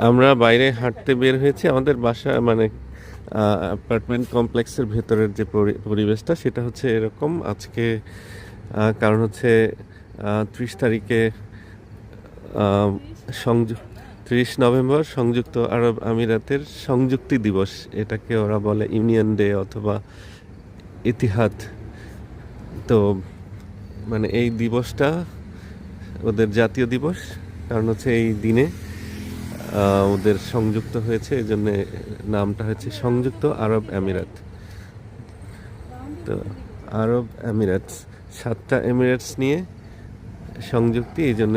আমরা বাইরে হাঁটতে বের হয়েছি। আমাদের বাসা মানে অ্যাপার্টমেন্ট কমপ্লেক্সের ভেতরের যে পরিবেশটা সেটা হচ্ছে এরকম আজকে। কারণ হচ্ছে 30 তারিখে সংযুক্ত 30 নভেম্বর সংযুক্ত আরব আমিরাতের সংযুক্তি দিবস, এটাকে ওরা বলে ইউনিয়ন ডে অথবা ইতিহাদ। তো মানে এই দিবসটা ওদের জাতীয় দিবস, কারণ হচ্ছে এই দিনে ওদের সংযুক্ত হয়েছে, এই জন্যে নামটা হচ্ছে সংযুক্ত আরব আমিরাত। তো আরব এমিরেটস, 7টা এমিরেটস নিয়ে সংযুক্তি, এই জন্য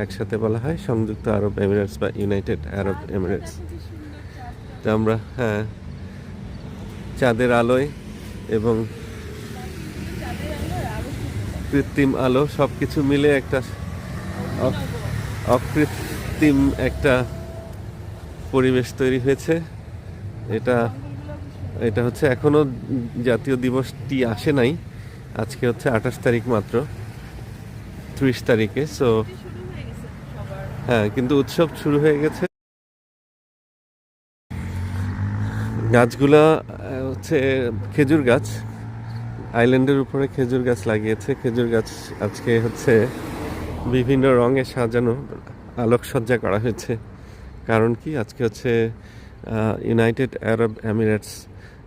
একসাথে বলা হয় সংযুক্ত আরব এমিরেটস বা ইউনাইটেড আরব এমিরেটস। তো আমরা চাঁদের আলোয় এবং কৃত্রিম আলো সব কিছু মিলে একটা অকৃত্রিম একটা পরিবেশ তৈরি হয়েছে। এটা এটা হচ্ছে এখনো জাতীয় দিবসটি আসে নাই, আজকে হচ্ছে 28 তারিখ মাত্র, 30 তারিখে। সো হ্যাঁ, কিন্তু উৎসব শুরু হয়ে গেছে। গাছগুলা হচ্ছে খেজুর গাছ, আইল্যান্ডের উপরে খেজুর গাছ লাগিয়েছে। খেজুর গাছ আজকে হচ্ছে বিভিন্ন রঙে সাজানো, আলোকসজ্জা করা হয়েছে। কারণ কি, আজকে হচ্ছে ইউনাইটেড আরব এমিরেটস,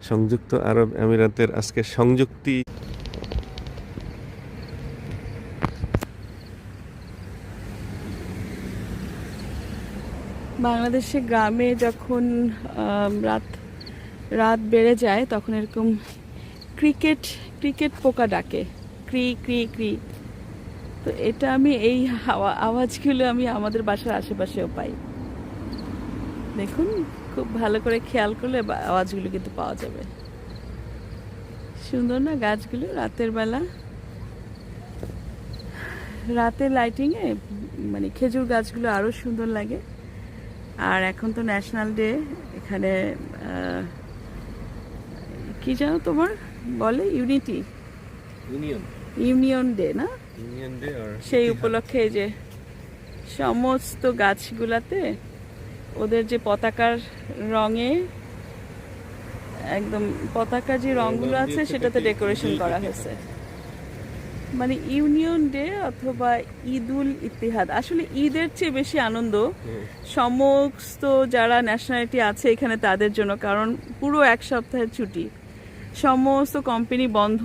সংযুক্ত আরব আমিরাতের আজকে সংযুক্তি। বাংলাদেশে গ্রামে যখন রাত রাত বেড়ে যায় তখন এরকম ক্রিকেট ক্রিকেট পোকা ডাকে, ক্রি ক্রি ক্রি। তো এটা আমি এই আওয়াজগুলো আমি আমাদের বাসার আশেপাশেও পাই। দেখুন, খুব ভালো করে খেয়াল করলে আওয়াজগুলো কিন্তু পাওয়া যাবে। সুন্দর না গাছগুলো রাতের বেলা, রাতের লাইটিংয়ে মানে খেজুর গাছগুলো আরও সুন্দর লাগে। আর এখন তো ন্যাশনাল ডে, এখানে কি জানো তোমার বলে, ইউনিয়ন ডে না, সেই উপলক্ষে যে সমস্ত গাছগুলাতে ওদের যে পতাকার রঙে, একদম পতাকার যে রঙগুলো আছে সেটাতে ডেকোরেশন করা হয়েছে। মানে ইউনিয়ন ডে অথবা ঈদুল ইতিহাদ, আসলে ঈদের চেয়ে বেশি আনন্দ সমস্ত যারা ন্যাশনালিটি আছে এখানে তাদের জন্য, কারণ পুরো এক সপ্তাহের ছুটি, সমস্ত কোম্পানি বন্ধ।